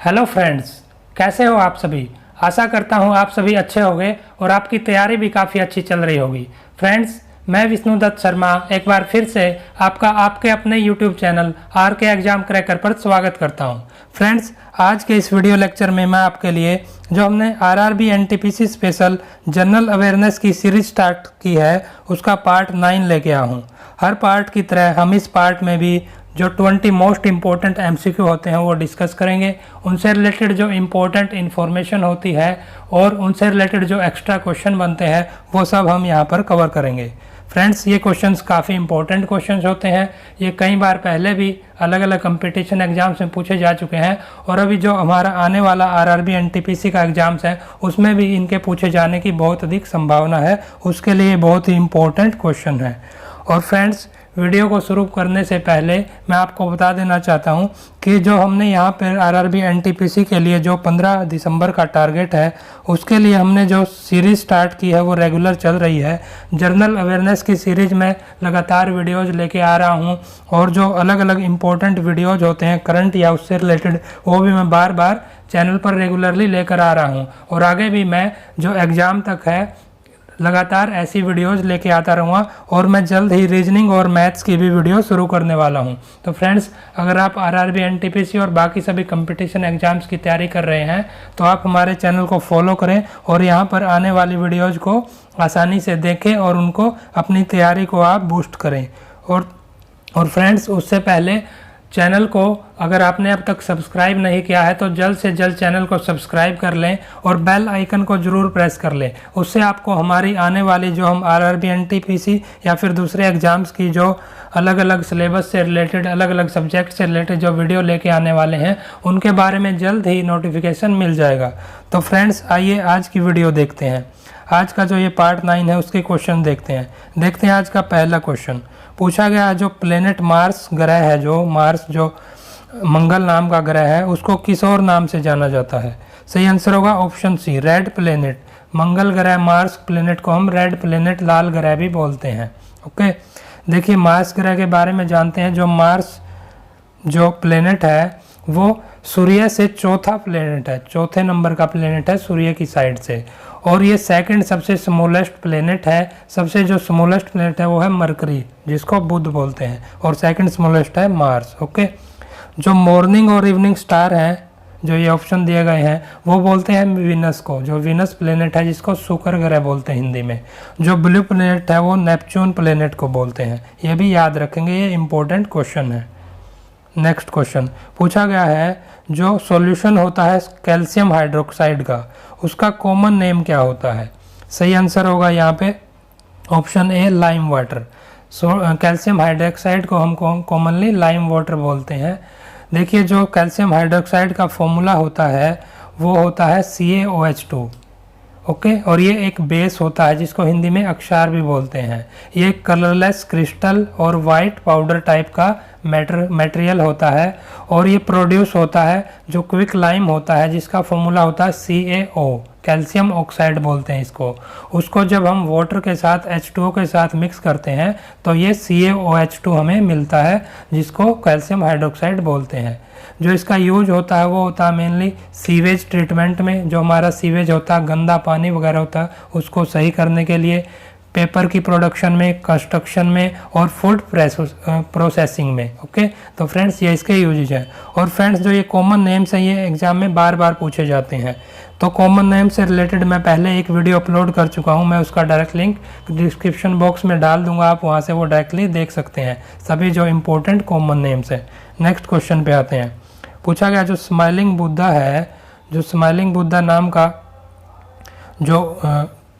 Hello friends, कैसे हो आप सभी। आशा करता हूँ आप सभी अच्छे होंगे और आपकी तैयारी भी काफ़ी अच्छी चल रही होगी। फ्रेंड्स, मैं विष्णुदत्त शर्मा एक बार फिर से आपका आपके अपने यूट्यूब चैनल आर के एग्जाम क्रैकर पर स्वागत करता हूँ। फ्रेंड्स, आज के इस वीडियो लेक्चर में मैं आपके लिए जो हमने RRB NTPC special general awareness की सीरीज स्टार्ट की है उसका पार्ट 9 लेके आया हूँ। हर पार्ट की तरह हम इस पार्ट में भी जो 20 मोस्ट इम्पोर्टेंट एमसीक्यू होते हैं वो डिस्कस करेंगे। उनसे रिलेटेड जो इम्पोर्टेंट इन्फॉर्मेशन होती है और उनसे रिलेटेड जो एक्स्ट्रा क्वेश्चन बनते हैं वो सब हम यहाँ पर कवर करेंगे। फ्रेंड्स, ये क्वेश्चंस काफ़ी इंपॉर्टेंट क्वेश्चंस होते हैं। ये कई बार पहले भी अलग अलग कंपटीशन एग्जाम्स में पूछे जा चुके हैं और अभी जो हमारा आने वाला आरआरबी एनटीपीसी का एग्जाम्स है उसमें भी इनके पूछे जाने की बहुत अधिक संभावना है। उसके लिए बहुत ही इम्पोर्टेंट क्वेश्चन है। और फ्रेंड्स, वीडियो को शुरू करने से पहले मैं आपको बता देना चाहता हूं कि जो हमने यहाँ पर आरआरबी एनटीपीसी के लिए जो 15 दिसंबर का टारगेट है उसके लिए हमने जो सीरीज़ स्टार्ट की है वो रेगुलर चल रही है। जनरल अवेयरनेस की सीरीज़ में लगातार वीडियोज़ लेके आ रहा हूँ और जो अलग अलग इम्पोर्टेंट वीडियोज़ होते हैं करंट या उससे रिलेटेड वो भी मैं बार बार चैनल पर रेगुलरली लेकर आ रहा हूँ और आगे भी मैं जो एग्ज़ाम तक है लगातार ऐसी वीडियोस लेके आता रहूँगा और मैं जल्द ही रीजनिंग और मैथ्स की भी वीडियो शुरू करने वाला हूँ। तो फ्रेंड्स, अगर आप आरआरबी एनटीपीसी और बाकी सभी कंपटीशन एग्जाम्स की तैयारी कर रहे हैं तो आप हमारे चैनल को फॉलो करें और यहाँ पर आने वाली वीडियोज़ को आसानी से देखें और उनको अपनी तैयारी को आप बूस्ट करें। और फ्रेंड्स, उससे पहले चैनल को अगर आपने अब तक सब्सक्राइब नहीं किया है तो जल्द से जल्द चैनल को सब्सक्राइब कर लें और बेल आइकन को ज़रूर प्रेस कर लें। उससे आपको हमारी आने वाली जो हम आरआरबी एनटीपीसी या फिर दूसरे एग्ज़ाम्स की जो अलग अलग सिलेबस से रिलेटेड अलग अलग सब्जेक्ट से रिलेटेड जो वीडियो लेके आने वाले हैं उनके बारे में जल्द ही नोटिफिकेशन मिल जाएगा। तो फ्रेंड्स, आइए आज की वीडियो देखते हैं। आज का जो ये पार्ट 9 है उसके क्वेश्चन देखते हैं। आज का पहला क्वेश्चन पूछा गया। जो प्लेनेट मार्स ग्रह है, जो मार्स जो मंगल नाम का ग्रह है उसको किस और नाम से जाना जाता है। सही आंसर होगा ऑप्शन सी, रेड प्लेनेट। मंगल ग्रह मार्स प्लेनेट को हम रेड प्लेनेट, लाल ग्रह भी बोलते हैं। ओके, देखिए मार्स ग्रह के बारे में जानते हैं। जो मार्स जो प्लेनेट है वो सूर्य से चौथा प्लेनेट है, चौथे नंबर का प्लेनेट है सूर्य की साइड से। और ये सेकंड सबसे स्मॉलेस्ट प्लेनेट है। सबसे जो स्मॉलेस्ट प्लेनेट है वो है मरकरी, जिसको बुध बोलते हैं, और सेकंड स्मॉलेस्ट है मार्स। ओके, जो मॉर्निंग और इवनिंग स्टार हैं, जो ये ऑप्शन दिए गए हैं, वो बोलते हैं वीनस को, जो वीनस प्लेनेट है जिसको शुक्र ग्रह बोलते हैं हिंदी में। जो ब्लू प्लेनेट है वो नेपच्यून प्लेनेट को बोलते हैं। ये भी याद रखेंगे, ये इंपॉर्टेंट क्वेश्चन है। नेक्स्ट क्वेश्चन पूछा गया है। जो सॉल्यूशन होता है कैल्शियम हाइड्रोक्साइड का उसका कॉमन नेम क्या होता है। सही आंसर होगा यहाँ पे option A, lime water. Calcium hydroxide को हम कॉमनली लाइम वाटर बोलते हैं। देखिए, जो कैल्शियम हाइड्रोक्साइड का फॉर्मूला होता है वो होता है CaOH2। ओके, और ये एक बेस होता है जिसको हिंदी में अक्षार भी बोलते हैं। ये कलरलेस क्रिस्टल और वाइट पाउडर टाइप का मटेरियल होता है और ये प्रोड्यूस होता है जो क्विक लाइम होता है जिसका फॉर्मूला होता है CaO, कैल्शियम ऑक्साइड बोलते हैं इसको। उसको जब हम वाटर के साथ H2O के साथ मिक्स करते हैं तो ये CaOH2 हमें मिलता है जिसको कैल्शियम हाइड्रोक्साइड बोलते हैं। जो इसका यूज होता है वो होता है मेनली सीवेज ट्रीटमेंट में। जो हमारा सीवेज होता है, गंदा पानी वगैरह होता है, उसको सही करने के लिए, पेपर की प्रोडक्शन में, कंस्ट्रक्शन में और फूड प्रोसेसिंग में। ओके, तो फ्रेंड्स ये इसके यूजेज हैं। और फ्रेंड्स, जो ये कॉमन नेम्स हैं ये एग्जाम में बार बार पूछे जाते हैं। तो कॉमन नेम से रिलेटेड मैं पहले एक वीडियो अपलोड कर चुका हूँ, मैं उसका डायरेक्ट लिंक डिस्क्रिप्शन बॉक्स में डाल दूंगा, आप वहाँ से वो डायरेक्टली देख सकते हैं सभी जो इम्पोर्टेंट कॉमन नेम्स हैं। नेक्स्ट क्वेश्चन पे आते हैं। पूछा गया जो स्माइलिंग बुद्धा है, जो स्माइलिंग बुद्धा नाम का जो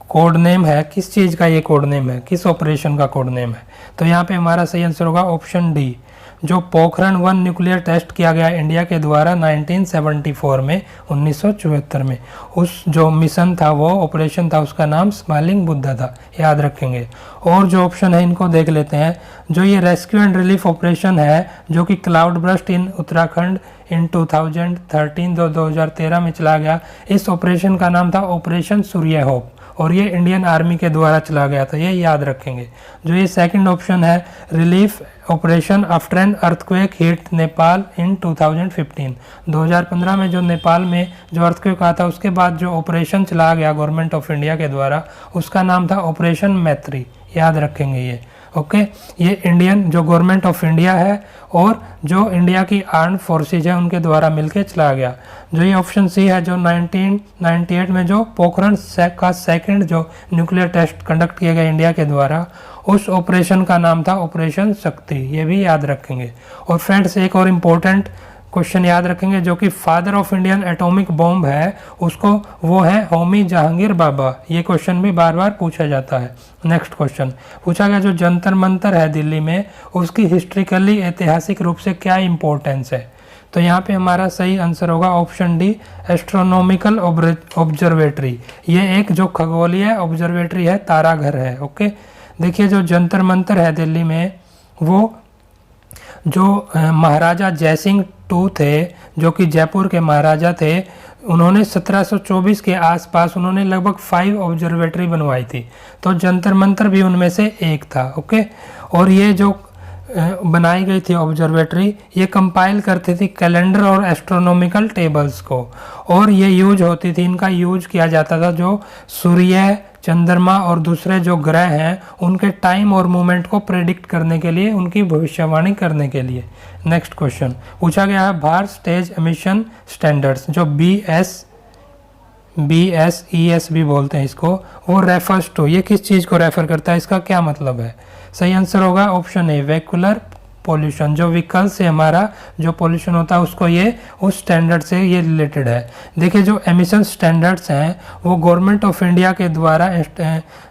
कोड नेम है, किस चीज़ का ये कोड नेम है, किस ऑपरेशन का कोड नेम है। तो यहाँ पे हमारा सही आंसर होगा ऑप्शन डी। जो पोखरण 1 न्यूक्लियर टेस्ट किया गया इंडिया के द्वारा 1974 में, 1974 में, उस जो मिशन था वो ऑपरेशन था उसका नाम स्माइलिंग बुद्धा था, याद रखेंगे। और जो ऑप्शन है इनको देख लेते हैं। जो ये रेस्क्यू एंड रिलीफ ऑपरेशन है जो कि क्लाउड बर्स्ट इन उत्तराखंड इन 2013 में चला गया, इस ऑपरेशन का नाम था ऑपरेशन सूर्य होप। और ये इंडियन आर्मी के द्वारा चला गया था, ये याद रखेंगे। जो ये सेकंड ऑप्शन है, relief operation after an earthquake hit Nepal in 2015, 2015 में जो नेपाल में जो अर्थक्वेक आया था उसके बाद जो ऑपरेशन चला गया गवर्नमेंट ऑफ इंडिया के द्वारा, उसका नाम था ऑपरेशन मैत्री, याद रखेंगे ये। ओके, ये इंडियन जो गवर्नमेंट ऑफ इंडिया है और जो इंडिया की आर्म्ड फोर्सेज है उनके द्वारा मिलके चला गया। जो ये ऑप्शन सी है, जो 1998 में जो पोखरण का सेकंड जो न्यूक्लियर टेस्ट कंडक्ट किया गया इंडिया के द्वारा, उस ऑपरेशन का नाम था ऑपरेशन शक्ति, ये भी याद रखेंगे। और फ्रेंड्स एक और इम्पोर्टेंट क्वेश्चन याद रखेंगे, जो कि father of Indian atomic bomb है उसको, वो है होमी जहांगीर बाबा। ये क्वेश्चन भी बार बार पूछा जाता है। नेक्स्ट क्वेश्चन पूछा गया, जो जंतर मंतर है दिल्ली में, उसकी हिस्ट्रिकली ऐतिहासिक रूप से क्या इंपॉर्टेंस है? तो यहाँ पे हमारा सही आंसर होगा ऑप्शन डी, एस्ट्रोनॉमिकल ऑब्जर्वेटरी। ये एक जो खगोलीय ऑब्जर्वेटरी है, ताराघर है। ओके, देखिए जो जंतर मंतर है दिल्ली में, वो जो महाराजा जयसिंह II थे, जो कि जयपुर के महाराजा थे, उन्होंने 1724 के आसपास उन्होंने लगभग 5 ऑब्जर्वेटरी बनवाई थी, तो जंतर मंतर भी उनमें से एक था। ओके, और ये जो बनाई गई थी ऑब्जर्वेटरी, ये कंपाइल करती थी कैलेंडर और एस्ट्रोनॉमिकल टेबल्स को, और ये यूज होती थी, इनका यूज किया जाता था जो सूर्य, चंद्रमा और दूसरे जो ग्रह हैं उनके टाइम और मूवमेंट को प्रेडिक्ट करने के लिए, उनकी भविष्यवाणी करने के लिए। नेक्स्ट क्वेश्चन पूछा गया है, भारत स्टेज एमिशन स्टैंडर्ड्स, जो BS भी बोलते हैं इसको, वो रेफर्स टू, ये किस चीज़ को रेफर करता है, इसका क्या मतलब है? सही आंसर होगा ऑप्शन ए, वेहिकुलर पोल्यूशन। जो व्हीकल से हमारा जो पोल्यूशन होता है उसको ये उस स्टैंडर्ड से ये रिलेटेड है। देखिए जो एमिशन स्टैंडर्ड्स हैं वो गवर्नमेंट ऑफ इंडिया के द्वारा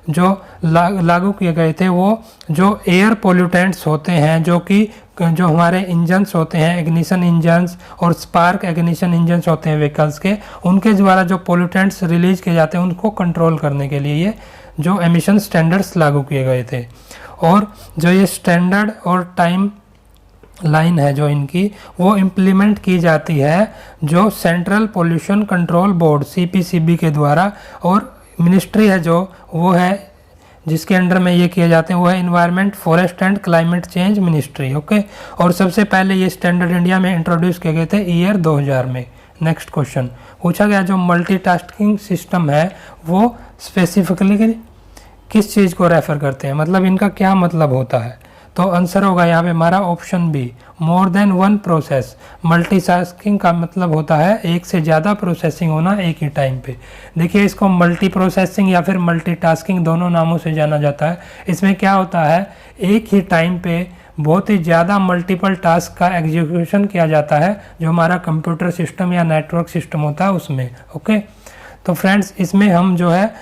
जो लागू किए गए थे, वो जो एयर पोल्यूटेंट्स होते हैं, जो हमारे इंजन्स होते हैं, इग्निशन इंजन्स और स्पार्क इग्निशन इंजन्स होते हैं व्हीकल्स के, उनके द्वारा जो पोल्यूटेंट्स रिलीज किए जाते हैं उनको कंट्रोल करने के लिए ये जो एमिशन स्टैंडर्ड्स लागू किए गए थे। और जो ये स्टैंडर्ड और टाइम लाइन है जो इनकी, वो इम्प्लीमेंट की जाती है जो central pollution control board CPCB के द्वारा, और मिनिस्ट्री है जो वो है जिसके अंडर में ये किए जाते हैं, वो है environment, forest and climate change ministry. Okay, और सबसे पहले ये स्टैंडर्ड इंडिया में इंट्रोड्यूस किए गए थे ईयर 2000 में। नेक्स्ट क्वेश्चन पूछा गया, जो मल्टीटास्किंग सिस्टम है वो स्पेसिफिकली किस चीज़ को रेफर करते हैं, मतलब इनका क्या मतलब होता है? तो आंसर होगा यहाँ पे हमारा option B, more than one process. Multitasking का मतलब होता है एक से ज़्यादा प्रोसेसिंग होना एक ही टाइम पे। देखिए इसको मल्टी प्रोसेसिंग या फिर मल्टीटास्किंग दोनों नामों से जाना जाता है। इसमें क्या होता है, एक ही टाइम पे बहुत ही ज़्यादा मल्टीपल टास्क का एग्जीक्यूशन किया जाता है, जो हमारा कंप्यूटर सिस्टम या नेटवर्क सिस्टम होता है उसमें। ओके, तो फ्रेंड्स इसमें हम जो है,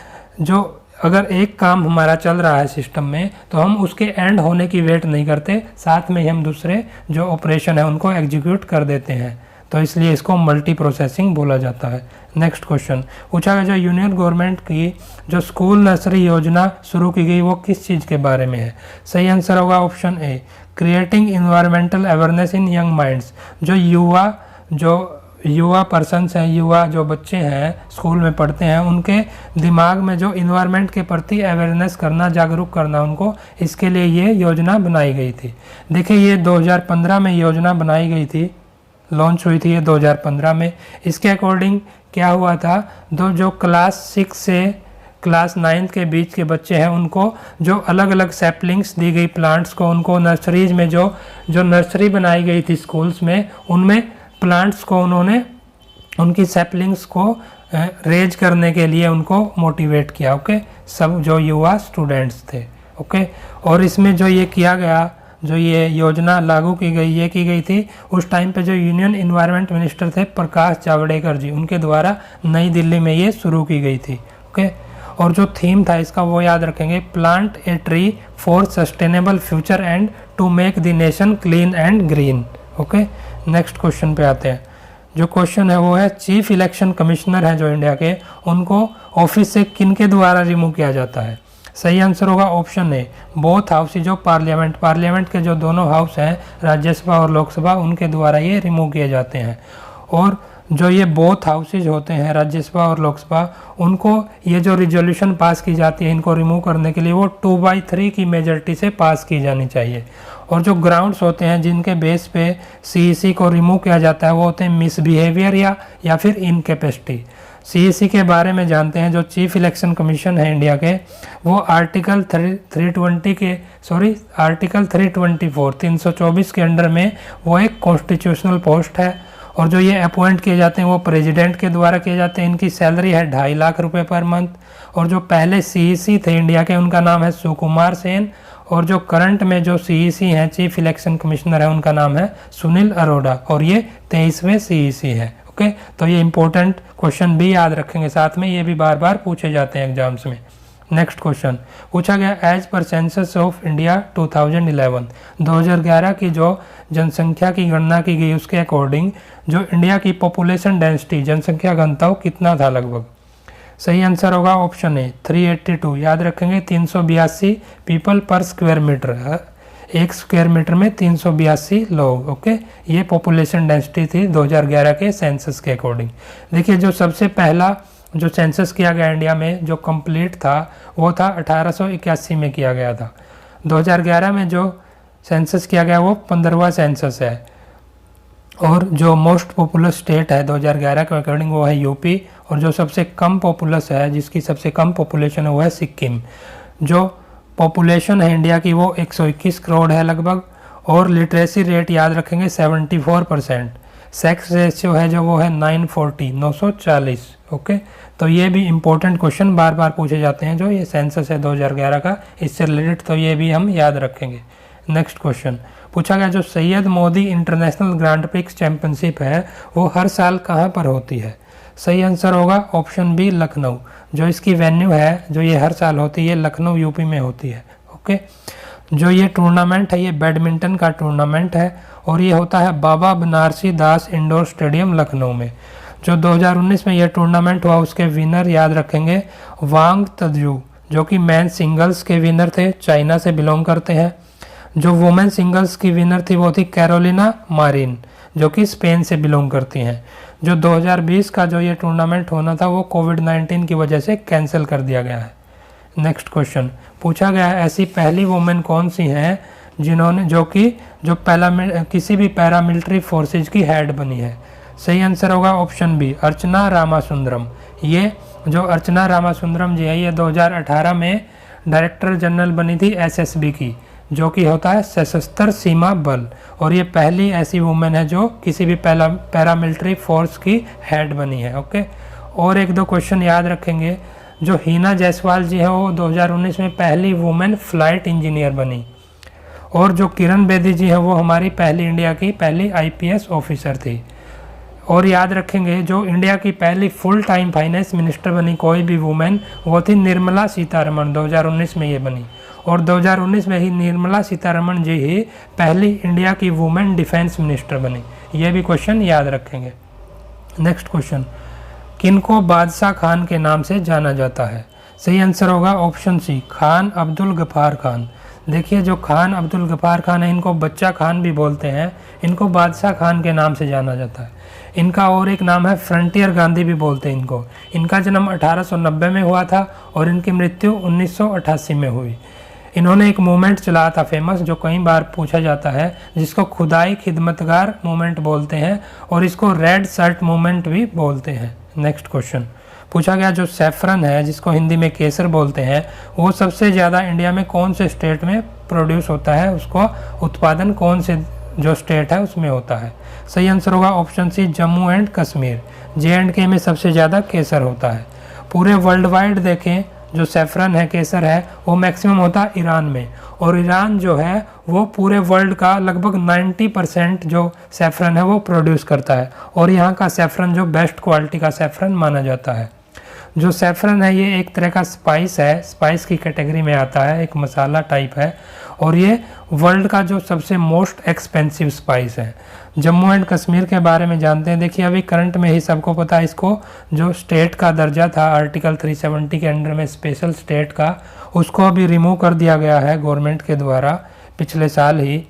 जो अगर एक काम हमारा चल रहा है सिस्टम में, तो हम उसके एंड होने की वेट नहीं करते, साथ में ही हम दूसरे जो ऑपरेशन है उनको एग्जीक्यूट कर देते हैं, तो इसलिए इसको मल्टी प्रोसेसिंग बोला जाता है। नेक्स्ट क्वेश्चन पूछा गया, जो यूनियन गवर्नमेंट की जो स्कूल नर्सरी योजना शुरू की गई वो किस चीज़ के बारे में है? सही आंसर होगा option A, creating environmental awareness in young minds. जो युवा पर्सन्स हैं, युवा जो बच्चे हैं स्कूल में पढ़ते हैं, उनके दिमाग में जो इन्वायरमेंट के प्रति अवेयरनेस करना, जागरूक करना उनको, इसके लिए ये योजना बनाई गई थी। देखिए ये 2015 में योजना बनाई गई थी, लॉन्च हुई थी ये 2015 में। इसके अकॉर्डिंग क्या हुआ था, जो क्लास 6 से क्लास 9 के बीच के बच्चे हैं उनको जो अलग अलग सैपलिंग्स दी गई प्लांट्स को, उनको नर्सरीज में जो नर्सरी बनाई गई थी स्कूल्स में, उनमें प्लांट्स को उन्होंने उनकी सैपलिंग्स को रेज करने के लिए उनको मोटिवेट किया। ओके, सब जो युवा स्टूडेंट्स थे। ओके, और इसमें जो ये किया गया, जो ये योजना लागू की गई, ये की गई थी उस टाइम पे जो यूनियन इन्वायरमेंट मिनिस्टर थे प्रकाश जावड़ेकर जी, उनके द्वारा नई दिल्ली में ये शुरू की गई थी। ओके, और जो थीम था इसका वो याद रखेंगे, plant a tree for sustainable future and to make the nation clean and green. Okay, next question पे आते हैं। जो क्वेश्चन है वो है, चीफ इलेक्शन कमिश्नर है जो इंडिया के, उनको ऑफिस से किन के द्वारा रिमूव किया जाता है? सही आंसर होगा ऑप्शन ए, बोथ हाउस, जो पार्लियामेंट के जो दोनों हाउस हैं, राज्यसभा और लोकसभा, उनके द्वारा ये रिमूव किए जाते हैं। और जो ये बोथ हाउसेज होते हैं राज्यसभा और लोकसभा, उनको ये जो रिजोल्यूशन पास की जाती है इनको रिमूव करने के लिए वो 2/3 की मेजॉरिटी से पास की जानी चाहिए। और जो ग्राउंड्स होते हैं जिनके बेस पे सीईसी को रिमूव किया जाता है वो होते हैं मिसबिहेवियर या फिर इनकेपेसिटी। सीईसी के बारे में जानते हैं। जो चीफ इलेक्शन कमीशन है इंडिया के, वो आर्टिकल 324 के अंडर में वो एक कॉन्स्टिट्यूशनल पोस्ट है। और जो ये अपॉइंट किए जाते हैं वो प्रेसिडेंट के द्वारा किए जाते हैं। इनकी सैलरी है 2.5 लाख रुपए पर मंथ। और जो पहले सीईसी थे इंडिया के, उनका नाम है सुकुमार सेन। और जो करंट में जो सीईसी हैं, चीफ इलेक्शन कमिश्नर है, उनका नाम है सुनील अरोड़ा। और ये 23वें सीईसी है। ओके, तो ये इंपॉर्टेंट क्वेश्चन भी याद रखेंगे साथ में, ये भी बार बार पूछे जाते हैं एग्जाम्स में। नेक्स्ट क्वेश्चन पूछा गया, as per census of India 2011 की जो जनसंख्या की गणना की गई उसके अकॉर्डिंग जो इंडिया की पॉपुलेशन डेंसिटी, जनसंख्या घनत्व कितना था लगभग। सही आंसर होगा ऑप्शन ए 382। याद रखेंगे 382 पीपल पर स्क्वायर मीटर, एक स्क्वायर मीटर में 382 लोग। ओके, ये पॉपुलेशन डेंसिटी थी 2011 के सेंसस के अकॉर्डिंग। देखिए, जो सबसे पहला जो सेंसस किया गया इंडिया में जो कंप्लीट था वो था 1881 में किया गया था। 2011 में जो सेंसस किया गया वो 15वां सेंसस है। और जो मोस्ट पॉपुलस स्टेट है 2011 के अकॉर्डिंग वो है यूपी। और जो सबसे कम पॉपुलस है, जिसकी सबसे कम पॉपुलेशन है, वो है सिक्किम। जो पॉपुलेशन है इंडिया की वो 121 करोड़ है लगभग। और लिटरेसी रेट याद रखेंगे 74%। सेक्स रेशियो है जो वो है 940। ओके, तो ये भी इम्पोर्टेंट क्वेश्चन बार बार पूछे जाते हैं। जो ये सेंसस है 2011 का, इससे रिलेटेड, तो ये भी हम याद रखेंगे। नेक्स्ट क्वेश्चन पूछा गया, जो Syed Modi international grand prix championship है वो हर साल कहाँ पर होती है। सही आंसर होगा ऑप्शन बी लखनऊ। जो इसकी वेन्यू है जो ये हर साल होती है, लखनऊ यूपी में होती है। ओके, जो ये टूर्नामेंट है ये बैडमिंटन का टूर्नामेंट है और ये होता है बाबा बनारसी दास इंडोर स्टेडियम लखनऊ में। जो 2019 में ये टूर्नामेंट हुआ उसके विनर याद रखेंगे वांग तजू, जो कि मैन सिंगल्स के विनर थे, चाइना से बिलोंग करते हैं। जो वुमेन सिंगल्स की विनर थी वो थी कैरोलिना मारिन, जो कि स्पेन से बिलोंग करती हैं। जो 2020 का जो ये टूर्नामेंट होना था वो कोविड-19 की वजह से कैंसिल कर दिया गया है। नेक्स्ट क्वेश्चन पूछा गया है, ऐसी पहली वुमेन कौन सी हैं जिन्होंने किसी भी पैरामिलिट्री फोर्सेज की हेड बनी है। सही आंसर होगा ऑप्शन बी अर्चना रामासुंदरम। ये जो अर्चना रामासुंदरम जी है ये 2018 में डायरेक्टर जनरल बनी थी एसएसबी की, जो कि होता है सशस्त्र सीमा बल। और ये पहली ऐसी वुमेन है जो किसी भी पैरामिलिट्री फोर्स की हेड बनी है। ओके, और एक दो क्वेश्चन याद रखेंगे। जो हीना जायसवाल जी है वो 2019 में पहली वुमेन फ्लाइट इंजीनियर बनी। और जो किरण बेदी जी है वो हमारी इंडिया की पहली आईपीएस ऑफिसर थी। और याद रखेंगे जो इंडिया की पहली फुल टाइम फाइनेंस मिनिस्टर बनी कोई भी वुमेन, वो थी निर्मला सीतारमण। 2019 में ये बनी। और 2019 में ही निर्मला सीतारमण जी ही पहली इंडिया की वुमेन डिफेंस मिनिस्टर बनी। ये भी क्वेश्चन याद रखेंगे। नेक्स्ट क्वेश्चन, किनको बादशाह खान के नाम से जाना जाता है। सही आंसर होगा ऑप्शन सी खान अब्दुल गफ्फार खान। देखिए, जो खान अब्दुल गफ्फार खान है इनको बच्चा खान भी बोलते हैं, इनको बादशाह खान के नाम से जाना जाता है। इनका और एक नाम है फ्रंटियर गांधी भी बोलते हैं इनको। इनका जन्म 1890 में हुआ था और इनकी मृत्यु 1988 में हुई। इन्होंने एक मूवमेंट चलाया था फेमस, जो कई बार पूछा जाता है, जिसको खुदाई खिदमतगार मूवमेंट बोलते हैं और इसको रेड शर्ट मूवमेंट भी बोलते हैं। नेक्स्ट क्वेश्चन पूछा गया, जो सैफरन है जिसको हिंदी में केसर बोलते हैं, वो सबसे ज़्यादा इंडिया में कौन से स्टेट में प्रोड्यूस होता है, उसको उत्पादन कौन से जो स्टेट है उसमें होता है। सही आंसर होगा option C Jammu and Kashmir. JNK में सबसे ज़्यादा केसर होता है। पूरे वर्ल्ड वाइड देखें जो सैफरन है, केसर है, वो मैक्सिमम होता है ईरान में। और ईरान जो है वो पूरे वर्ल्ड का लगभग 90% जो सैफरन है वो प्रोड्यूस करता है। और यहाँ का सैफरन जो बेस्ट क्वालिटी का सैफरन माना जाता है। जो सैफरन है ये एक तरह का स्पाइस है, स्पाइस की कैटेगरी में आता है, एक मसाला टाइप है। और ये वर्ल्ड का जो सबसे मोस्ट एक्सपेंसिव स्पाइस है। जम्मू एंड कश्मीर के बारे में जानते हैं। देखिए, अभी करंट में ही सबको पता है, इसको जो स्टेट का दर्जा था आर्टिकल 370 के अंडर में स्पेशल स्टेट का, उसको अभी रिमूव कर दिया गया है गवर्नमेंट के द्वारा पिछले साल ही।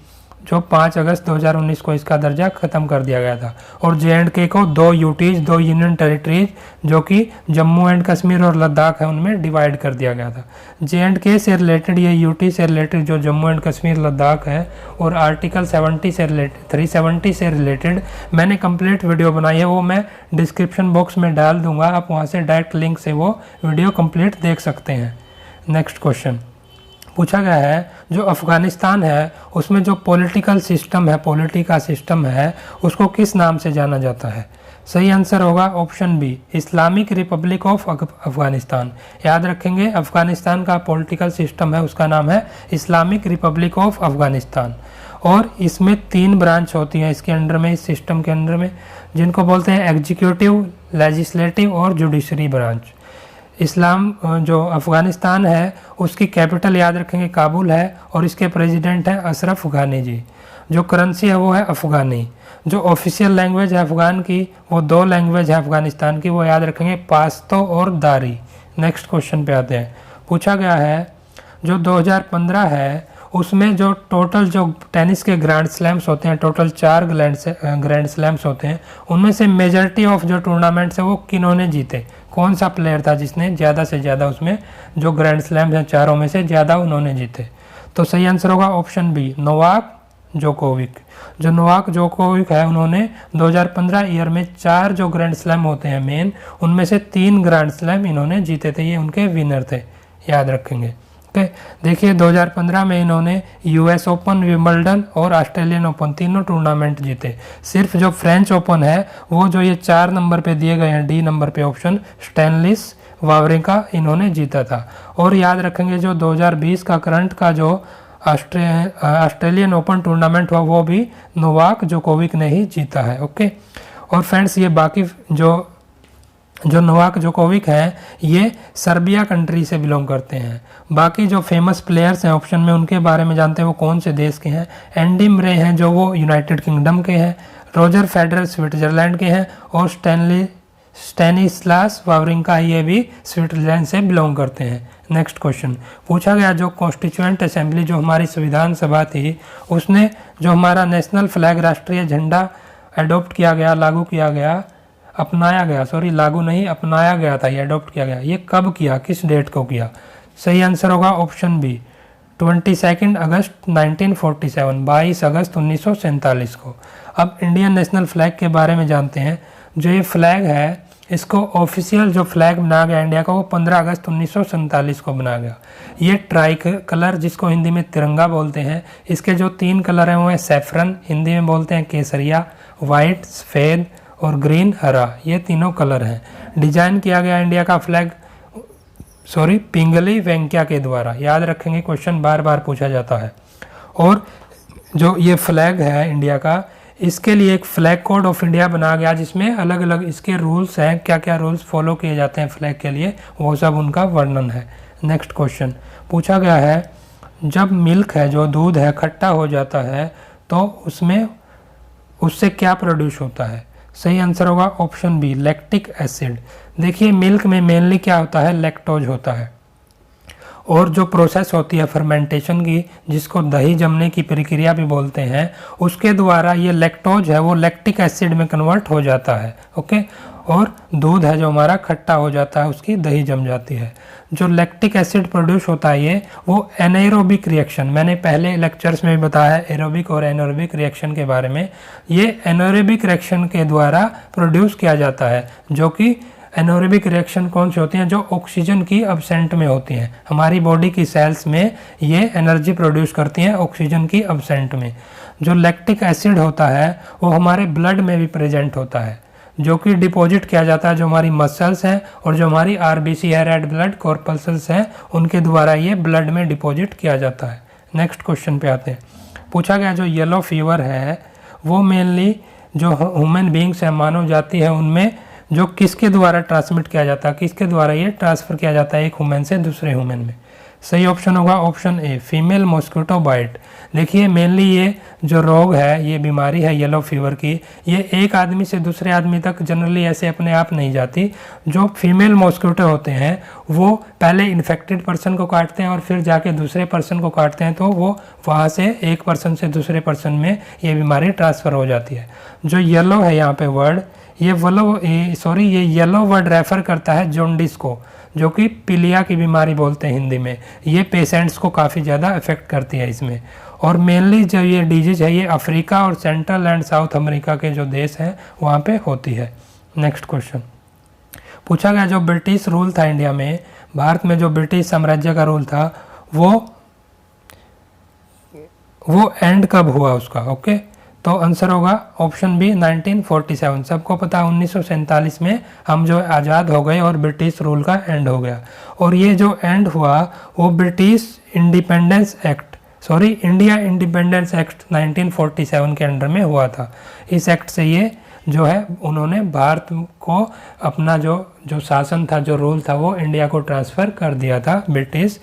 जो 5 अगस्त 2019 को इसका दर्जा ख़त्म कर दिया गया था। और JNK को 2 यूटीज, 2 यूनियन टेरिटरीज जो कि जम्मू एंड कश्मीर और लद्दाख है उनमें डिवाइड कर दिया गया था। JNK से रिलेटेड, ये यूटी से रिलेटेड जो जम्मू एंड कश्मीर लद्दाख है और आर्टिकल 70 से रिलेटेड 370 से रिलेटेड मैंने कंप्लीट वीडियो बनाई है, वो मैं डिस्क्रिप्शन बॉक्स में डाल दूंगा, आप वहाँ से डायरेक्ट लिंक से वो वीडियो कंप्लीट देख सकते हैं। नेक्स्ट क्वेश्चन पूछा गया है, जो अफ़गानिस्तान है उसमें जो पॉलिटिकल सिस्टम है, पॉलिटी का सिस्टम है, उसको किस नाम से जाना जाता है? सही आंसर होगा option B, Islamic Republic of Afghanistan. याद रखेंगे, अफ़गानिस्तान का पॉलिटिकल सिस्टम है उसका नाम है इस्लामिक रिपब्लिक ऑफ अफ़गानिस्तान। और इसमें 3 ब्रांच होती हैं इसके अंडर में, इस सिस्टम के अंडर में, जिनको बोलते हैं एग्जीक्यूटिव, लेजिस्लेटिव और जुडिशरी ब्रांच। इस्लाम जो अफ़गानिस्तान है उसकी कैपिटल याद रखेंगे काबुल है और इसके प्रेसिडेंट हैं अशरफ गानी जी। जो करेंसी है वो है अफ़गानी। जो ऑफिशियल लैंग्वेज है अफ़गान की वो 2 लैंग्वेज है अफ़गानिस्तान की, वो याद रखेंगे पाश्तो और दारी। नेक्स्ट क्वेश्चन पे आते हैं। पूछा गया है जो 2015 है उसमें जो टोटल जो टेनिस के ग्रैंड स्लैम्स होते हैं, टोटल 4 ग्रैंड स्लैम्स होते हैं, उनमें से मेजॉरिटी ऑफ जो टूर्नामेंट्स है वो किन्होंने जीते? कौन सा प्लेयर था जिसने ज़्यादा से ज़्यादा उसमें जो ग्रैंड स्लैम्स हैं चारों में से ज़्यादा उन्होंने जीते? तो सही आंसर होगा ऑप्शन बी, नोवाक जोकोविक। जो नोवाक जोकोविक है उन्होंने 2015 ईयर में 4 जो ग्रैंड स्लैम होते हैं मेन, उनमें से 3 ग्रैंड स्लैम इन्होंने जीते थे, ये उनके विनर थे, याद रखेंगे। ओके, देखिए 2015 में इन्होंने US ओपन, विंबलडन और ऑस्ट्रेलियन ओपन तीनों टूर्नामेंट जीते। सिर्फ जो फ्रेंच ओपन है वो जो ये 4 नंबर पे दिए गए हैं, डी नंबर पे ऑप्शन, स्टैनलिस वावरिंका इन्होंने जीता था। और याद रखेंगे जो 2020 का करंट का जो ऑस्ट्रेलियन ओपन टूर्नामेंट हुआ वो भी नोवाक जोकोविक ने ही जीता है। ओके, और फ्रेंड्स ये बाकी जो नोवाक जोकोविक हैं ये सर्बिया कंट्री से बिलोंग करते हैं। बाकी जो फेमस प्लेयर्स हैं ऑप्शन में उनके बारे में जानते हैं, वो कौन से देश के हैं? एंडी मरे हैं जो वो यूनाइटेड किंगडम के हैं, रोजर फेडरर स्विट्जरलैंड के हैं और स्टैनिस्लास वावरिंका ये भी स्विट्जरलैंड से बिलोंग करते हैं। नेक्स्ट क्वेश्चन पूछा गया, जो कॉन्स्टिट्यूएंट असेंबली जो हमारी संविधान सभा थी उसने जो हमारा नेशनल फ्लैग, राष्ट्रीय झंडा अडोप्ट किया गया, लागू किया गया, अपनाया गया, सॉरी लागू नहीं अपनाया गया था, ये अडोप्ट किया गया, ये कब किया, किस डेट को किया? सही आंसर होगा ऑप्शन बी, 22 अगस्त 1947, 22 अगस्त 1947 को। अब इंडियन नेशनल फ्लैग के बारे में जानते हैं। जो ये फ्लैग है इसको ऑफिशियल जो फ्लैग बनाया गया इंडिया का वो 15 अगस्त 1947 को बनाया गया। ये ट्राई कलर जिसको हिंदी में तिरंगा बोलते हैं, इसके जो 3 कलर हैं वो है सैफरन, हिंदी में बोलते हैं केसरिया, वाइट सफ़ेद और ग्रीन हरा, ये तीनों कलर हैं। डिजाइन किया गया इंडिया का फ्लैग पिंगली वेंकैया के द्वारा, याद रखेंगे, क्वेश्चन बार बार पूछा जाता है। और जो ये फ्लैग है इंडिया का, इसके लिए एक फ्लैग कोड ऑफ इंडिया बनाया गया जिसमें अलग अलग इसके रूल्स हैं, क्या क्या रूल्स फॉलो किए जाते हैं फ्लैग के लिए, वो सब उनका वर्णन है। नेक्स्ट क्वेश्चन पूछा गया है, जब मिल्क है जो दूध है खट्टा हो जाता है तो उससे क्या प्रोड्यूस होता है? सही आंसर होगा ऑप्शन बी, लैक्टिक एसिड। देखिए मिल्क में मेनली क्या होता है, लैक्टोज होता है, और जो प्रोसेस होती है फर्मेंटेशन की, जिसको दही जमने की प्रक्रिया भी बोलते हैं, उसके द्वारा ये लैक्टोज है वो लैक्टिक एसिड में कन्वर्ट हो जाता है। ओके, और दूध है जो हमारा खट्टा हो जाता है, उसकी दही जम जाती है। जो लैक्टिक एसिड प्रोड्यूस होता है ये वो एनाएरोबिक रिएक्शन, मैंने पहले लेक्चर्स में भी बताया है एरोबिक और एनाएरोबिक रिएक्शन के बारे में, ये एनाएरोबिक रिएक्शन के द्वारा प्रोड्यूस किया जाता है। जो कि एनाएरोबिक रिएक्शन कौन सी होती हैं? जो ऑक्सीजन की अब्सेंट में होती हैं। हमारी बॉडी की सेल्स में ये एनर्जी प्रोड्यूस करती हैं ऑक्सीजन की अब्सेंट में। जो लैक्टिक एसिड होता है वो हमारे ब्लड में भी प्रेजेंट होता है, जो कि डिपॉजिट किया जाता है, जो हमारी मसल्स हैं और जो हमारी RBC है, रेड ब्लड कॉर्पल्सल्स हैं, उनके द्वारा ये ब्लड में डिपॉजिट किया जाता है। नेक्स्ट क्वेश्चन पे आते हैं। पूछा गया जो येलो फीवर है वो मेनली जो ह्यूमन बींग्स हैं, मानव जाति है, उनमें जो किसके द्वारा ट्रांसमिट किया जाता है, किसके द्वारा ये ट्रांसफ़र किया जाता है एक ह्यूमन से दूसरे ह्यूमन में? सही ऑप्शन होगा option A female mosquito bite. देखिए मेनली ये जो रोग है, ये बीमारी है येलो फीवर की, ये एक आदमी से दूसरे आदमी तक जनरली ऐसे अपने आप नहीं जाती। जो फीमेल मॉस्किटो होते हैं वो पहले इन्फेक्टेड पर्सन को काटते हैं और फिर जाके दूसरे पर्सन को काटते हैं, तो वो वहाँ से एक पर्सन से दूसरे पर्सन में ये बीमारी ट्रांसफ़र हो जाती है। जो येलो है यहाँ पे वर्ड, ये येलो वर्ड रेफर करता है जॉन्डिस को, जो कि पीलिया की बीमारी बोलते हैं हिंदी में। ये पेशेंट्स को काफ़ी ज़्यादा अफेक्ट करती है इसमें। और मेनली जो ये डिजीज है ये अफ्रीका और सेंट्रल एंड साउथ अमेरिका के जो देश हैं वहाँ पे होती है। नेक्स्ट क्वेश्चन पूछा गया, जो ब्रिटिश रूल था इंडिया में, भारत में जो ब्रिटिश साम्राज्य का रूल था वो एंड कब हुआ उसका? ओके, तो आंसर होगा ऑप्शन बी 1947। सबको पता है 1947 में हम जो आज़ाद हो गए और ब्रिटिश रूल का एंड हो गया। और ये जो एंड हुआ वो इंडिया इंडिपेंडेंस एक्ट 1947 के अंडर में हुआ था। इस एक्ट से ये जो है उन्होंने भारत को अपना जो शासन था, जो रूल था, वो इंडिया को ट्रांसफ़र कर दिया था, ब्रिटिश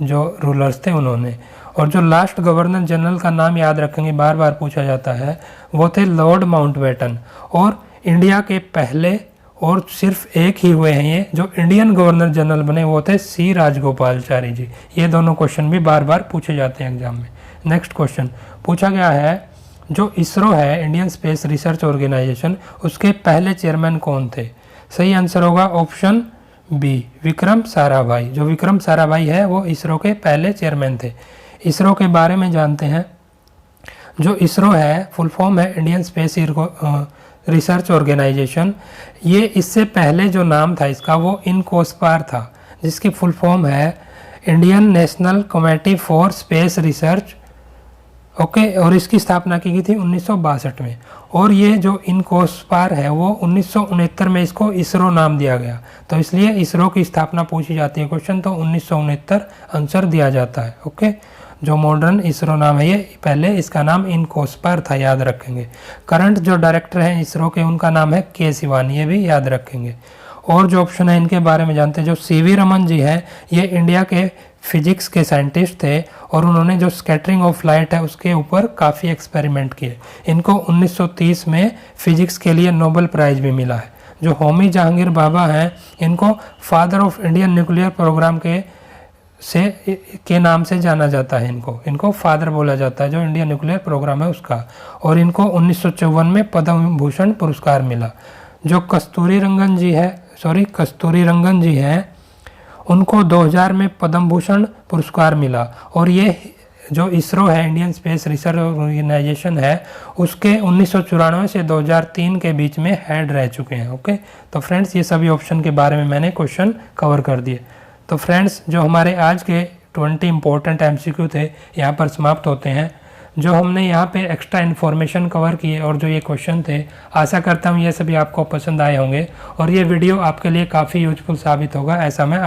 जो रूलर्स थे उन्होंने। और जो लास्ट गवर्नर जनरल का नाम याद रखेंगे, बार बार पूछा जाता है, वो थे लॉर्ड माउंटबेटन। और इंडिया के पहले और सिर्फ एक ही हुए हैं ये जो इंडियन गवर्नर जनरल बने, वो थे सी राजगोपालचारी जी। ये दोनों क्वेश्चन भी बार बार पूछे जाते हैं एग्जाम में। नेक्स्ट क्वेश्चन पूछा गया है, जो इसरो है इंडियन स्पेस रिसर्च ऑर्गेनाइजेशन, उसके पहले चेयरमैन कौन थे? सही आंसर होगा ऑप्शन बी विक्रम साराभाई। जो विक्रम साराभाई है वो इसरो के पहले चेयरमैन थे। इसरो के बारे में जानते हैं। जो इसरो है फुल फॉर्म है इंडियन स्पेस रिसर्च ऑर्गेनाइजेशन। ये इससे पहले जो नाम था इसका वो इनकोस्पार था, जिसकी फुल फॉर्म है Indian national committee for space research. Okay, और इसकी स्थापना की गई थी 1962 में। और ये जो इनकोस्पार है वो 1969 में इसको इसरो नाम दिया गया, तो इसलिए इसरो की स्थापना पूछी जाती है क्वेश्चन, तो 1969 आंसर दिया जाता है। ओके, जो मॉडर्न इसरो नाम है ये पहले इसका नाम इनकोस्पार था, याद रखेंगे। करंट जो डायरेक्टर हैं इसरो के उनका नाम है के सिवान, ये भी याद रखेंगे। और जो ऑप्शन है इनके बारे में जानते हैं। जो सीवी रमन जी हैं ये इंडिया के फिजिक्स के साइंटिस्ट थे और उन्होंने जो स्कैटरिंग ऑफ लाइट है उसके ऊपर काफ़ी एक्सपेरिमेंट किए। इनको 1930 में फिजिक्स के लिए नोबेल प्राइज़ भी मिला है। जो होमी जहांगीर बाबा हैं इनको father of Indian nuclear programme के नाम से जाना जाता है। इनको फादर बोला जाता है, जो इंडियन न्यूक्लियर प्रोग्राम है उसका। और इनको 1954 में पद्म भूषण पुरस्कार मिला। जो कस्तूरी रंगन जी हैं उनको 2000 में पद्म भूषण पुरस्कार मिला। और ये जो इसरो है इंडियन स्पेस रिसर्च ऑर्गेनाइजेशन है उसके 1994 से 2003 के बीच में हेड रह चुके हैं। ओके, तो फ्रेंड्स ये सभी ऑप्शन के बारे में मैंने क्वेश्चन कवर कर दिए। तो फ्रेंड्स जो हमारे आज के 20 इंपॉर्टेंट MCQ थे यहाँ पर समाप्त होते हैं। जो हमने यहाँ पे एक्स्ट्रा इन्फॉर्मेशन कवर किए और जो ये क्वेश्चन थे, आशा करता हूँ ये सभी आपको पसंद आए होंगे और ये वीडियो आपके लिए काफ़ी यूजफुल साबित होगा, ऐसा मैं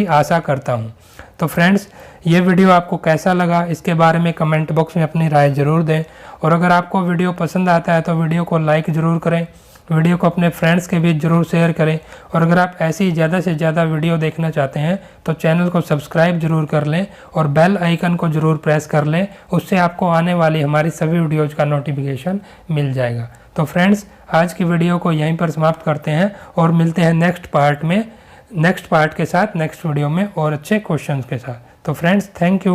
आशा करता हूँ। तो फ्रेंड्स ये वीडियो आपको कैसा लगा इसके बारे में कमेंट बॉक्स में अपनी राय ज़रूर दें। और अगर आपको वीडियो पसंद आता है तो वीडियो को लाइक ज़रूर करें, वीडियो को अपने फ्रेंड्स के बीच ज़रूर शेयर करें। और अगर आप ऐसी ज़्यादा से ज़्यादा वीडियो देखना चाहते हैं तो चैनल को सब्सक्राइब ज़रूर कर लें और बेल आइकन को ज़रूर प्रेस कर लें, उससे आपको आने वाली हमारी सभी वीडियोज़ का नोटिफिकेशन मिल जाएगा। तो फ्रेंड्स आज की वीडियो को यहीं पर समाप्त करते हैं और मिलते हैं नेक्स्ट पार्ट के साथ, नेक्स्ट वीडियो में और अच्छे क्वेश्चन के साथ। तो फ्रेंड्स थैंक यू।